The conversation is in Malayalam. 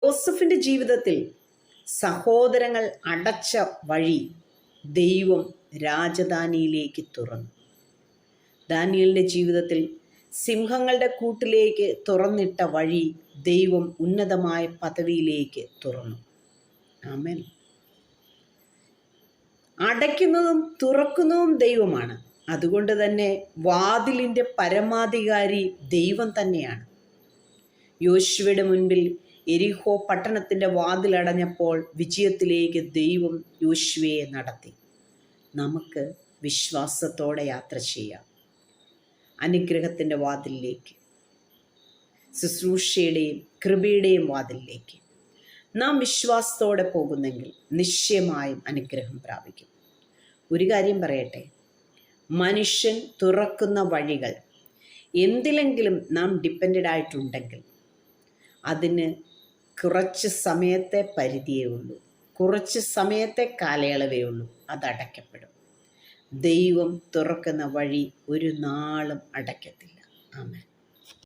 യോസഫിൻ്റെ ജീവിതത്തിൽ സഹോദരങ്ങൾ അടച്ച വഴി ദൈവം രാജധാനിയിലേക്ക് തുറന്നു. ദാനിയേലിൻ്റെ ജീവിതത്തിൽ സിംഹങ്ങളുടെ കൂട്ടിലേക്ക് തുറന്നിട്ട വഴി ദൈവം ഉന്നതമായ പദവിയിലേക്ക് തുറന്നു. ആമേൻ. അടയ്ക്കുന്നതും തുറക്കുന്നതും ദൈവമാണ്. അതുകൊണ്ട് തന്നെ വാതിലിൻ്റെ പരമാധികാരി ദൈവം തന്നെയാണ്. യോശുവയുടെ മുൻപിൽ എരിഹോ പട്ടണത്തിൻ്റെ വാതിലടഞ്ഞപ്പോൾ വിജയത്തിലേക്ക് ദൈവം യോശുവയെ നടത്തി. നമുക്ക് വിശ്വാസത്തോടെ യാത്ര ചെയ്യാം അനുഗ്രഹത്തിൻ്റെ വാതിലിലേക്ക്, ശുശ്രൂഷയുടെയും കൃപയുടെയും വാതിലിലേക്ക്. നാം വിശ്വാസത്തോടെ പോകുന്നെങ്കിൽ നിശ്ചയമായും അനുഗ്രഹം പ്രാപിക്കും. ഒരു കാര്യം പറയട്ടെ, മനുഷ്യൻ തുറക്കുന്ന വഴികൾ എന്തിലെങ്കിലും നാം ഡിപ്പെൻഡഡ് ആയിട്ടുണ്ടെങ്കിൽ അതിന് കുറച്ച് സമയത്തെ പരിധിയേ ഉള്ളൂ, കുറച്ച് സമയത്തെ കാലയളവേ ഉള്ളൂ, അത് അടയ്ക്കപ്പെടും. ദൈവം തുറക്കുന്ന വഴി ഒരു നാളും അടയ്ക്കത്തില്ല. ആമേൻ.